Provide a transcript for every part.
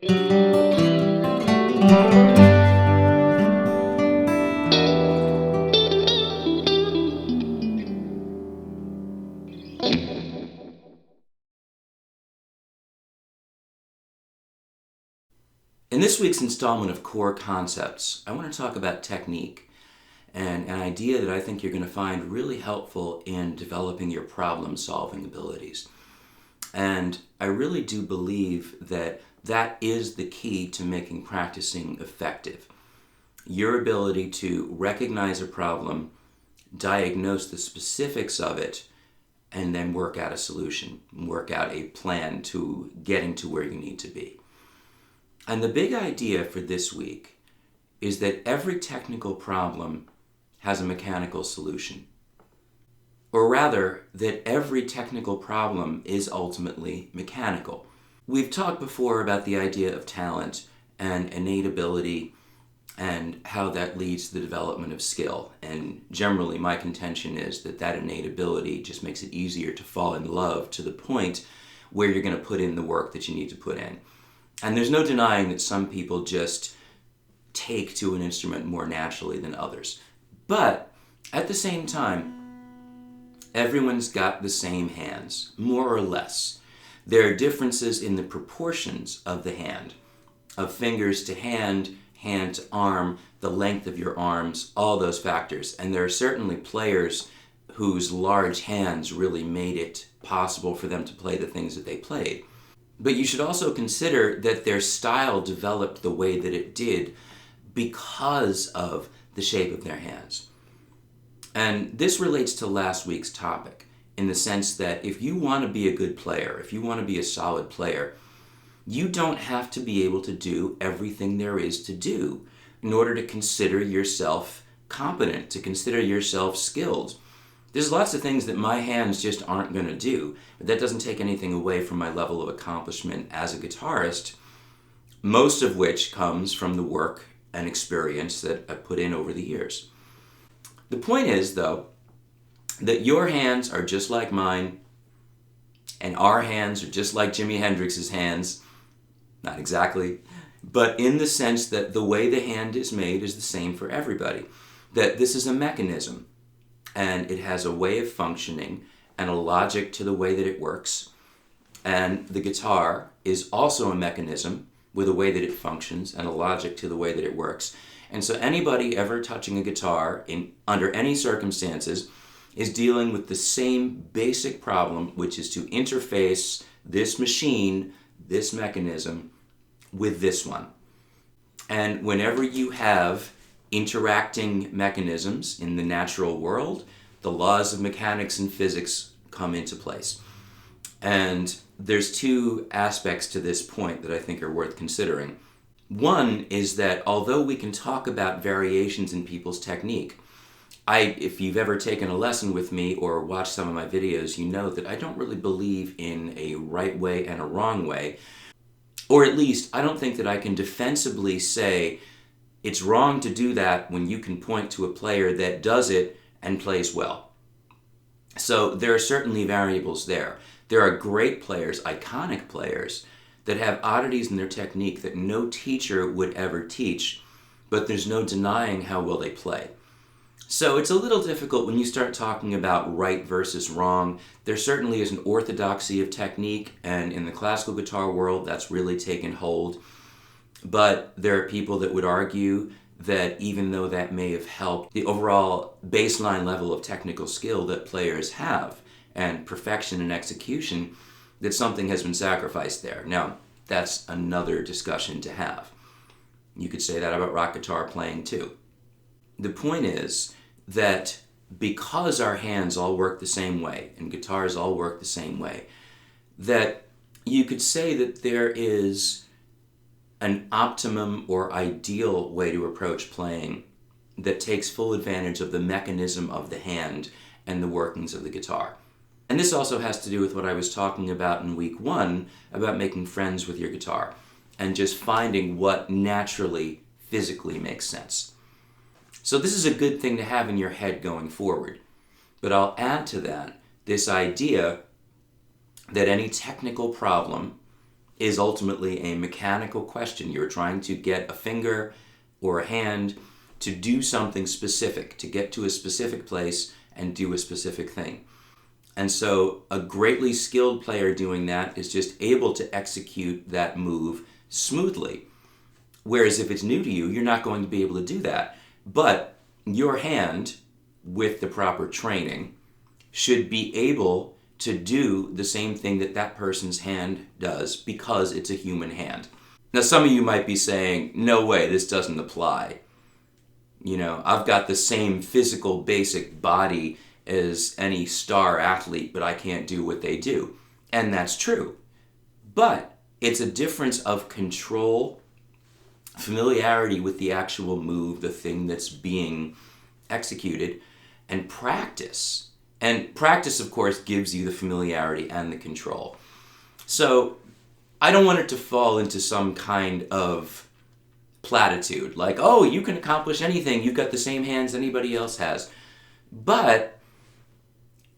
In this week's installment of Core Concepts, I want to talk about technique and an idea that I think you're going to find really helpful in developing your problem-solving abilities. And I really do believe that that is the key to making practicing effective. Your ability to recognize a problem, diagnose the specifics of it, and then work out a solution, work out a plan to getting to where you need to be. And the big idea for this week is that every technical problem has a mechanical solution. Or rather, that every technical problem is ultimately mechanical. We've talked before about the idea of talent and innate ability and how that leads to the development of skill. And generally, my contention is that that innate ability just makes it easier to fall in love to the point where you're going to put in the work that you need to put in. And there's no denying that some people just take to an instrument more naturally than others. But at the same time, everyone's got the same hands, more or less. There are differences in the proportions of the hand, of fingers to hand, hand to arm, the length of your arms, all those factors. And there are certainly players whose large hands really made it possible for them to play the things that they played. But you should also consider that their style developed the way that it did because of the shape of their hands. And this relates to last week's topic in the sense that if you want to be a good player, if you want to be a solid player, you don't have to be able to do everything there is to do in order to consider yourself competent, to consider yourself skilled. There's lots of things that my hands just aren't going to do, but that doesn't take anything away from my level of accomplishment as a guitarist, most of which comes from the work and experience that I put in over the years. The point is, though, that your hands are just like mine, and our hands are just like Jimi Hendrix's hands. Not exactly, but in the sense that the way the hand is made is the same for everybody. That this is a mechanism. And it has a way of functioning and a logic to the way that it works. And the guitar is also a mechanism with a way that it functions and a logic to the way that it works. And so anybody ever touching a guitar under any circumstances is dealing with the same basic problem, which is to interface this machine, this mechanism, with this one. And whenever you have interacting mechanisms in the natural world, the laws of mechanics and physics come into place. And there's two aspects to this point that I think are worth considering. One is that although we can talk about variations in people's technique, if you've ever taken a lesson with me or watched some of my videos, you know that I don't really believe in a right way and a wrong way. Or at least, I don't think that I can defensively say it's wrong to do that when you can point to a player that does it and plays well. So there are certainly variables there. There are great players, iconic players, that have oddities in their technique that no teacher would ever teach, but there's no denying how well they play. So it's a little difficult when you start talking about right versus wrong. There certainly is an orthodoxy of technique, and in the classical guitar world, that's really taken hold. But there are people that would argue that even though that may have helped the overall baseline level of technical skill that players have and perfection and execution, that something has been sacrificed there. Now, that's another discussion to have. You could say that about rock guitar playing too. The point is that because our hands all work the same way and guitars all work the same way, that you could say that there is an optimum or ideal way to approach playing that takes full advantage of the mechanism of the hand and the workings of the guitar. And this also has to do with what I was talking about in week 1 about making friends with your guitar and just finding what naturally, physically makes sense. So this is a good thing to have in your head going forward. But I'll add to that this idea that any technical problem is ultimately a mechanical question. You're trying to get a finger or a hand to do something specific, to get to a specific place and do a specific thing. And so a greatly skilled player doing that is just able to execute that move smoothly. Whereas if it's new to you, you're not going to be able to do that. But your hand, with the proper training, should be able to do the same thing that that person's hand does because it's a human hand. Now, some of you might be saying, no way, this doesn't apply. I've got the same physical basic body as any star athlete, but I can't do what they do. And that's true. But it's a difference of control, familiarity with the actual move, the thing that's being executed, and practice. And practice, of course, gives you the familiarity and the control. So I don't want it to fall into some kind of platitude, like, oh, you can accomplish anything, you've got the same hands anybody else has. But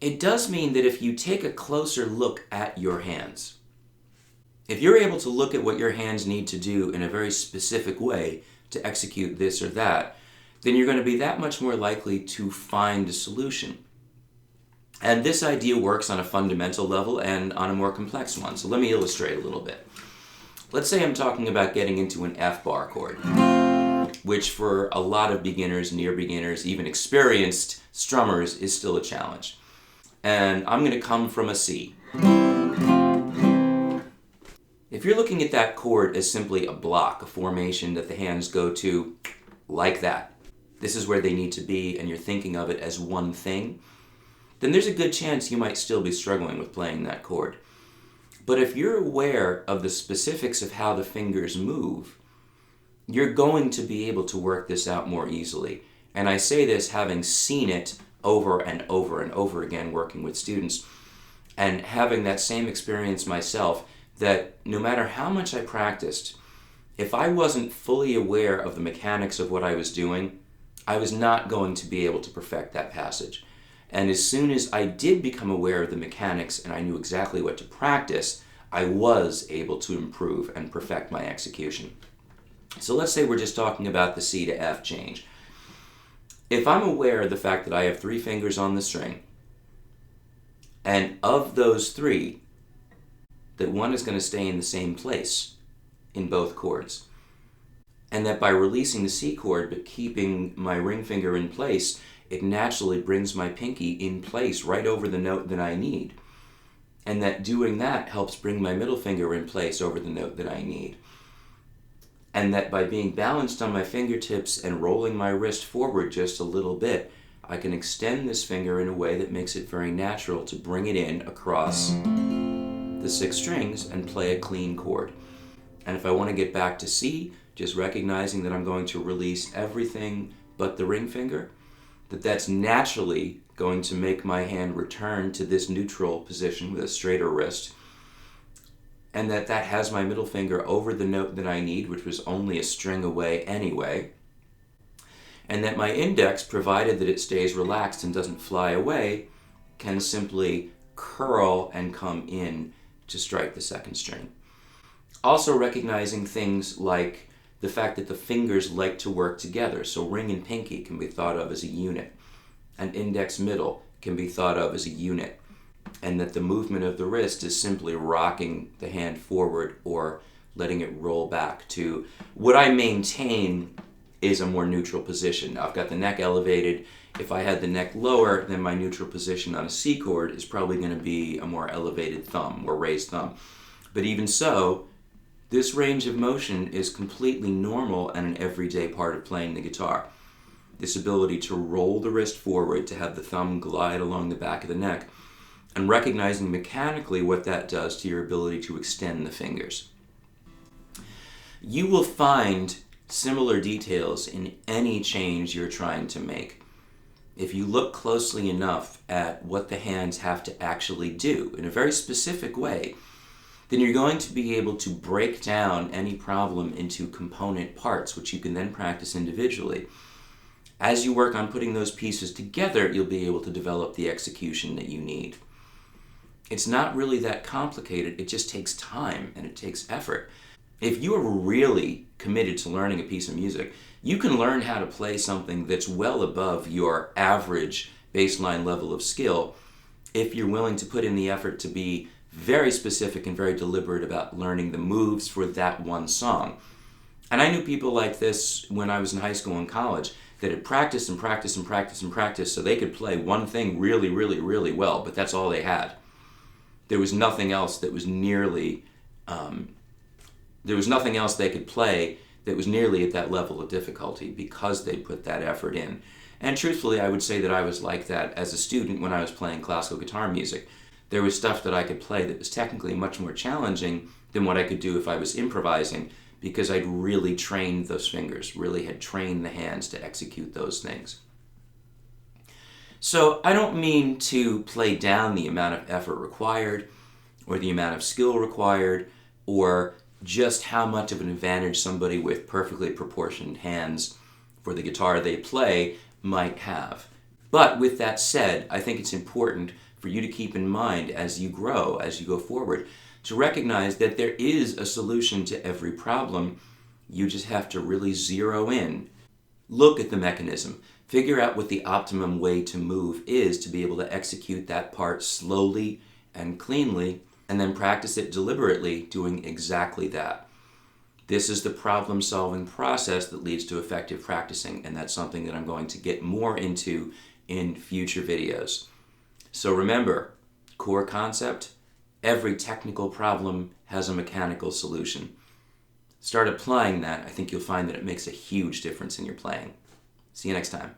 it does mean that if you take a closer look at your hands, if you're able to look at what your hands need to do in a very specific way to execute this or that, then you're going to be that much more likely to find a solution. And this idea works on a fundamental level and on a more complex one. So let me illustrate a little bit. Let's say I'm talking about getting into an F bar chord, which for a lot of beginners, near beginners, even experienced strummers is still a challenge. And I'm going to come from a C. If you're looking at that chord as simply a block, a formation that the hands go to like that, this is where they need to be, and you're thinking of it as one thing, then there's a good chance you might still be struggling with playing that chord. But if you're aware of the specifics of how the fingers move, you're going to be able to work this out more easily. And I say this having seen it over and over and over again working with students, and having that same experience myself, that no matter how much I practiced, if I wasn't fully aware of the mechanics of what I was doing, I was not going to be able to perfect that passage. And as soon as I did become aware of the mechanics and I knew exactly what to practice, I was able to improve and perfect my execution. So let's say we're just talking about the C to F change. If I'm aware of the fact that I have 3 fingers on the string, and of those 3, that one is going to stay in the same place in both chords, and that by releasing the C chord but keeping my ring finger in place, it naturally brings my pinky in place right over the note that I need. And that doing that helps bring my middle finger in place over the note that I need. And that by being balanced on my fingertips and rolling my wrist forward just a little bit, I can extend this finger in a way that makes it very natural to bring it in across the 6 strings and play a clean chord. And if I want to get back to C, just recognizing that I'm going to release everything but the ring finger, that's naturally going to make my hand return to this neutral position with a straighter wrist, and that has my middle finger over the note that I need, which was only a string away anyway, and that my index, provided that it stays relaxed and doesn't fly away, can simply curl and come in to strike the 2nd string. Also recognizing things like the fact that the fingers like to work together, so ring and pinky can be thought of as a unit, and index middle can be thought of as a unit, and that the movement of the wrist is simply rocking the hand forward or letting it roll back to what I maintain is a more neutral position. Now, I've got the neck elevated. If I had the neck lower, then my neutral position on a C chord is probably going to be a more elevated thumb or raised thumb. But even so, this range of motion is completely normal and an everyday part of playing the guitar. This ability to roll the wrist forward, to have the thumb glide along the back of the neck, and recognizing mechanically what that does to your ability to extend the fingers. You will find similar details in any change you're trying to make. If you look closely enough at what the hands have to actually do in a very specific way, then you're going to be able to break down any problem into component parts, which you can then practice individually. As you work on putting those pieces together, you'll be able to develop the execution that you need. It's not really that complicated. It just takes time and it takes effort. If you are really committed to learning a piece of music, you can learn how to play something that's well above your average baseline level of skill if you're willing to put in the effort to be very specific and very deliberate about learning the moves for that one song. And I knew people like this when I was in high school and college that had practiced and practiced and practiced and practiced so they could play one thing really, really, really well, but that's all they had. There was nothing else that was nearly, there was nothing else they could play that was nearly at that level of difficulty because they put that effort in. And truthfully, I would say that I was like that as a student when I was playing classical guitar music. There was stuff that I could play that was technically much more challenging than what I could do if I was improvising, because I'd really trained those fingers, really had trained the hands to execute those things. So I don't mean to play down the amount of effort required, or the amount of skill required, or just how much of an advantage somebody with perfectly proportioned hands for the guitar they play might have. But with that said, I think it's important for you to keep in mind as you grow, as you go forward, to recognize that there is a solution to every problem. You just have to really zero in. Look at the mechanism. Figure out what the optimum way to move is to be able to execute that part slowly and cleanly, and then practice it deliberately doing exactly that. This is the problem-solving process that leads to effective practicing, and that's something that I'm going to get more into in future videos. So remember, core concept, every technical problem has a mechanical solution. Start applying that. I think you'll find that it makes a huge difference in your playing. See you next time.